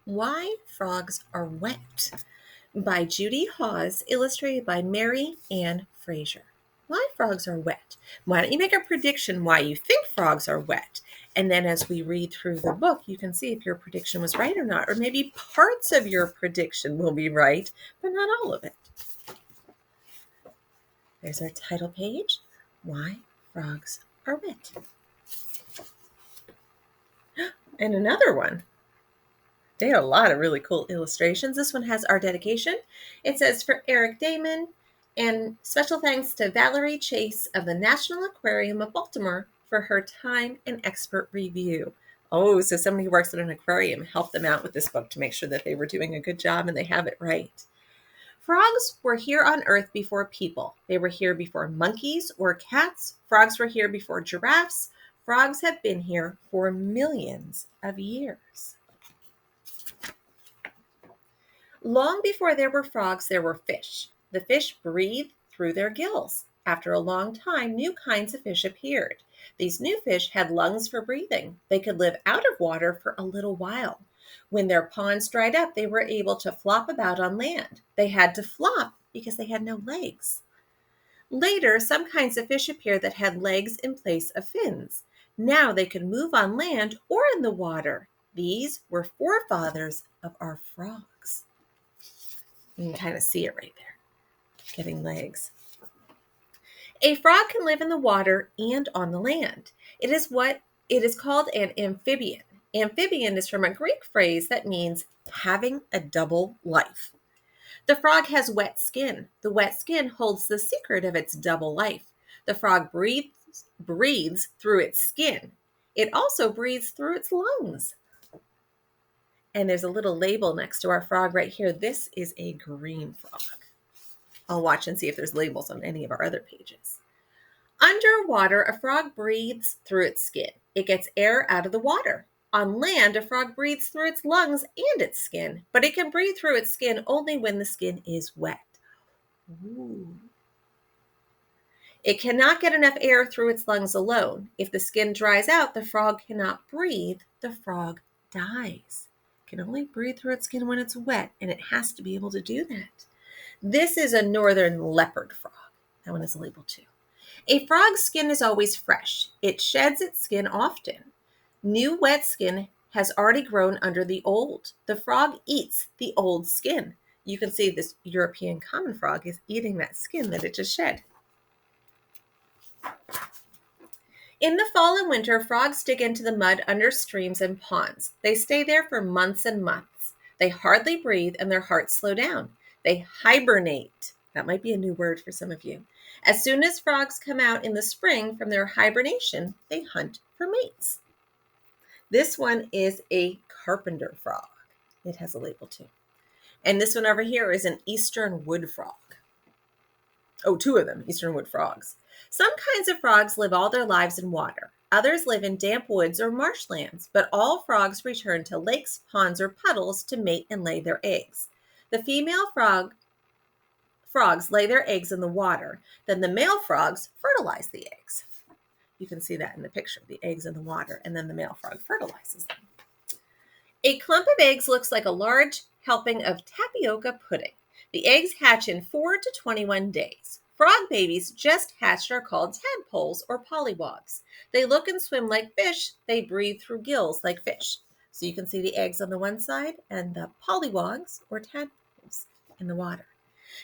Why Frogs Are Wet by Judy Hawes, illustrated by Mary Ann Fraser. Why frogs are wet. Why don't you make a prediction why you think frogs are wet? And then as we read through the book, you can see if your prediction was right or not, or maybe parts of your prediction will be right, but not all of it. There's our title page, Why Frogs Are Wet. And another one. They have a lot of really cool illustrations. This one has our dedication. It says, for Eric Damon, and special thanks to Valerie Chase of the National Aquarium of Baltimore for her time and expert review. Oh, so somebody who works at an aquarium helped them out with this book to make sure that they were doing a good job and they have it right. Frogs were here on Earth before people. They were here before monkeys or cats. Frogs were here before giraffes. Frogs have been here for millions of years. Long before there were frogs, there were fish. The fish breathed through their gills. After a long time, new kinds of fish appeared. These new fish had lungs for breathing. They could live out of water for a little while. When their ponds dried up, they were able to flop about on land. They had to flop because they had no legs. Later, some kinds of fish appeared that had legs in place of fins. Now they could move on land or in the water. These were forefathers of our frogs. You can kind of see it right there, getting legs. A frog can live in the water and on the land. It is called an amphibian. Amphibian is from a Greek phrase that means having a double life. The frog has wet skin. The wet skin holds the secret of its double life. The frog breathes through its skin. It also breathes through its lungs. And there's a little label next to our frog right here. This is a green frog. I'll watch and see if there's labels on any of our other pages. Underwater, a frog breathes through its skin. It gets air out of the water. On land, a frog breathes through its lungs and its skin, but it can breathe through its skin only when the skin is wet. Ooh. It cannot get enough air through its lungs alone. If the skin dries out, the frog cannot breathe. The frog dies. Can only breathe through its skin when it's wet, and it has to be able to do that. This is a northern leopard frog. That one is labeled too. A frog's skin is always fresh. It sheds its skin often. New wet skin has already grown under the old. The frog eats the old skin. You can see this European common frog is eating that skin that it just shed. In the fall and winter, frogs dig into the mud under streams and ponds. They stay there for months and months. They hardly breathe and their hearts slow down. They hibernate. That might be a new word for some of you. As soon as frogs come out in the spring from their hibernation, they hunt for mates. This one is a carpenter frog. It has a label too. And this one over here is an eastern wood frog. Oh, two of them, eastern wood frogs. Some kinds of frogs live all their lives in water. Others live in damp woods or marshlands, but all frogs return to lakes, ponds, or puddles to mate and lay their eggs. The female frogs lay their eggs in the water. Then the male frogs fertilize the eggs. You can see that in the picture, the eggs in the water, and then the male frog fertilizes them. A clump of eggs looks like a large helping of tapioca pudding. The eggs hatch in 4 to 21 days. Frog babies just hatched are called tadpoles or pollywogs. They look and swim like fish. They breathe through gills like fish. So you can see the eggs on the one side and the pollywogs or tadpoles in the water.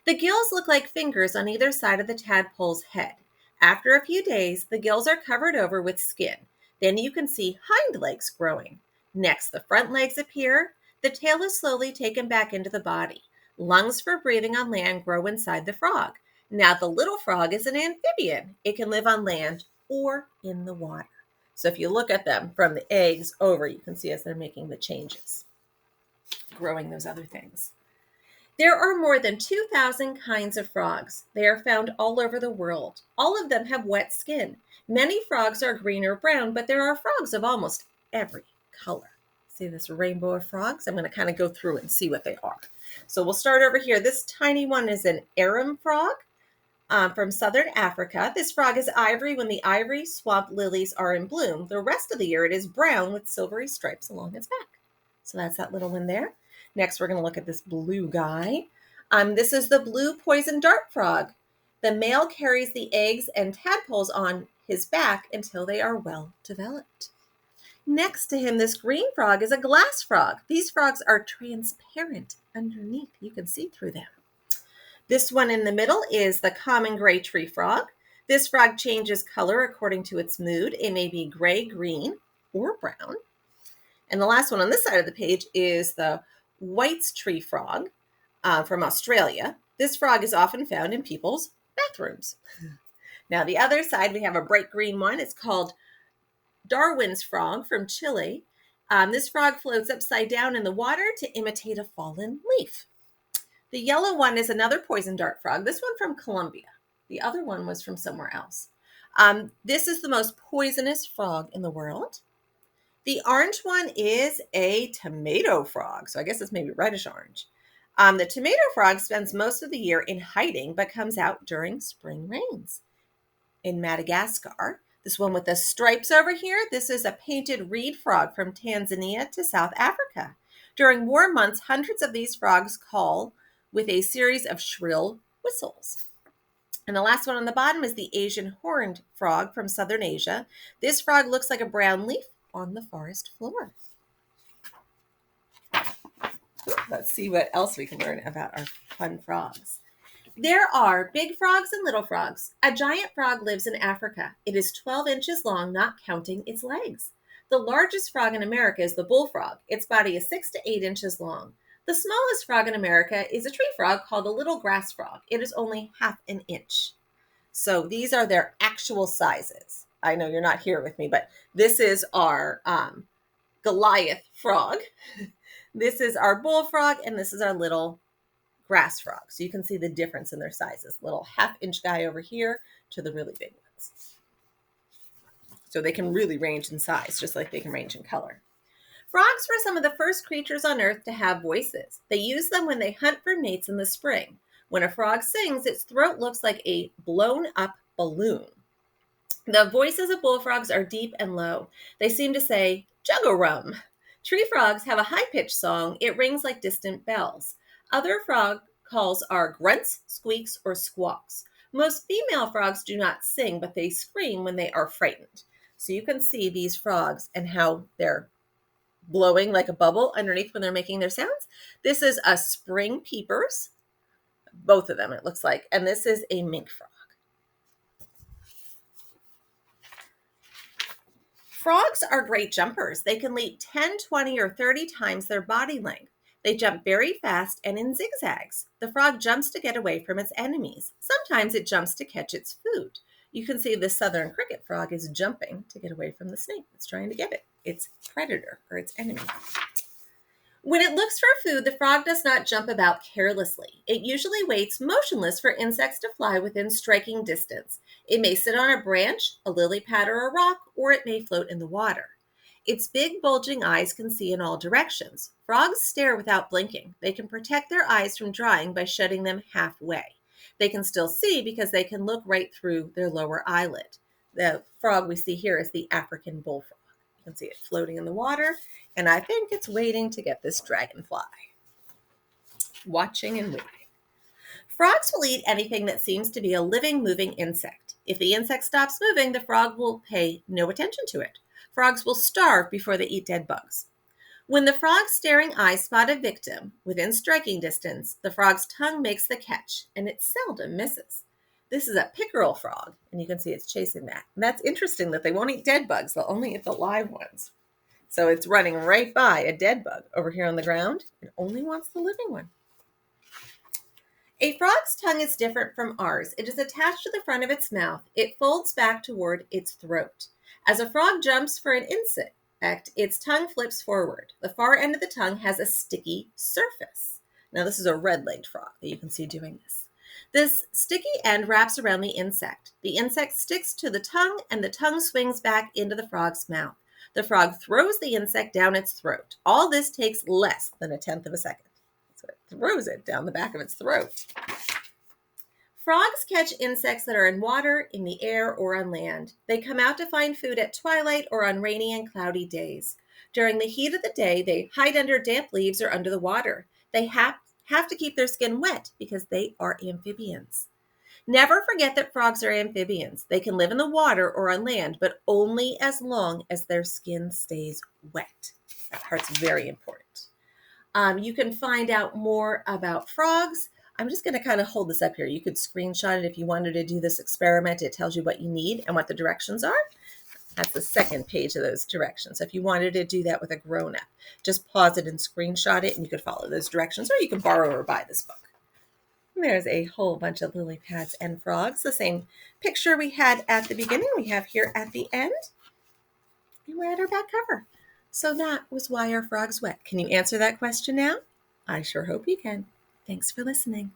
The gills look like fingers on either side of the tadpole's head. After a few days, the gills are covered over with skin. Then you can see hind legs growing. Next, the front legs appear. The tail is slowly taken back into the body. Lungs for breathing on land grow inside the frog. Now the little frog is an amphibian. It can live on land or in the water. So if you look at them from the eggs over, you can see as they're making the changes, growing those other things. There are more than 2,000 kinds of frogs. They are found all over the world. All of them have wet skin. Many frogs are green or brown, but there are frogs of almost every color. See this rainbow of frogs? I'm going to kind of go through and see what they are. So we'll start over here. This tiny one is an arum frog from southern Africa. This frog is ivory when the ivory swamp lilies are in bloom. The rest of the year it is brown with silvery stripes along its back. So that's that little one there. Next, we're going to look at this blue guy. This is the blue poison dart frog. The male carries the eggs and tadpoles on his back until they are well developed. Next to him, this green frog is a glass frog. These frogs are transparent underneath. You can see through them. This one in the middle is the common gray tree frog. This frog changes color according to its mood. It may be gray, green, or brown. And the last one on this side of the page is the White's tree frog from Australia. This frog is often found in people's bathrooms. Now, the other side, we have a bright green one. It's called Darwin's frog from Chile. This frog floats upside down in the water to imitate a fallen leaf. The yellow one is another poison dart frog. This one from Colombia. The other one was from somewhere else. This is the most poisonous frog in the world. The orange one is a tomato frog. So I guess it's maybe reddish orange. The tomato frog spends most of the year in hiding, but comes out during spring rains. In Madagascar, this one with the stripes over here, this is a painted reed frog from Tanzania to South Africa. During warm months, hundreds of these frogs call with a series of shrill whistles. And the last one on the bottom is the Asian horned frog from Southern Asia. This frog looks like a brown leaf on the forest floor. Let's see what else we can learn about our fun frogs. There are big frogs and little frogs. A giant frog lives in Africa. It is 12 inches long, not counting its legs. The largest frog in America is the bullfrog. Its body is 6 to 8 inches long. The smallest frog in America is a tree frog called the little grass frog. It is only half an inch. So these are their actual sizes. I know you're not here with me, but this is our Goliath frog. This is our bullfrog, and this is our little grass frog. So you can see the difference in their sizes. Little half-inch guy over here to the really big ones. So they can really range in size, just like they can range in color. Frogs were some of the first creatures on Earth to have voices. They use them when they hunt for mates in the spring. When a frog sings, its throat looks like a blown-up balloon. The voices of bullfrogs are deep and low. They seem to say, "Jug-a-rum." Tree frogs have a high-pitched song. It rings like distant bells. Other frog calls are grunts, squeaks, or squawks. Most female frogs do not sing, but they scream when they are frightened. So you can see these frogs and how they're blowing like a bubble underneath when they're making their sounds. This is a spring peepers, both of them it looks like, and this is a mink frog. Frogs are great jumpers. They can leap 10, 20, or 30 times their body length. They jump very fast and in zigzags. The frog jumps to get away from its enemies. Sometimes it jumps to catch its food. You can see the southern cricket frog is jumping to get away from the snake that's trying to get it. Its predator or its enemy. When it looks for food, the frog does not jump about carelessly. It usually waits motionless for insects to fly within striking distance. It may sit on a branch, a lily pad, or a rock, or it may float in the water. Its big, bulging eyes can see in all directions. Frogs stare without blinking. They can protect their eyes from drying by shutting them halfway. They can still see because they can look right through their lower eyelid. The frog we see here is the African bullfrog. You can see it floating in the water, and I think it's waiting to get this dragonfly. Watching and waiting. Frogs will eat anything that seems to be a living, moving insect. If the insect stops moving, the frog will pay no attention to it. Frogs will starve before they eat dead bugs. When the frog's staring eyes spot a victim within striking distance, the frog's tongue makes the catch, and it seldom misses. This is a pickerel frog, and you can see it's chasing that. And that's interesting that they won't eat dead bugs. They'll only eat the live ones. So it's running right by a dead bug over here on the ground. It only wants the living one. A frog's tongue is different from ours. It is attached to the front of its mouth. It folds back toward its throat. As a frog jumps for an insect, its tongue flips forward. The far end of the tongue has a sticky surface. Now, this is a red-legged frog that you can see doing this. This sticky end wraps around the insect. The insect sticks to the tongue, and the tongue swings back into the frog's mouth. The frog throws the insect down its throat. All this takes less than a tenth of a second. So it throws it down the back of its throat. Frogs catch insects that are in water, in the air, or on land. They come out to find food at twilight or on rainy and cloudy days. During the heat of the day, they hide under damp leaves or under the water. They have to keep their skin wet because they are amphibians. Never forget that frogs are amphibians. They can live in the water or on land, but only as long as their skin stays wet. That part's very important. You can find out more about frogs. I'm just going to kind of hold this up here. You could screenshot it if you wanted to do this experiment. It tells you what you need and what the directions are. That's the second page of those directions. So if you wanted to do that with a grown-up, just pause it and screenshot it, and you could follow those directions, or you can borrow or buy this book. And there's a whole bunch of lily pads and frogs. The same picture we had at the beginning, we have here at the end. And we're at our back cover. So that was why are frogs wet? Can you answer that question now? I sure hope you can. Thanks for listening.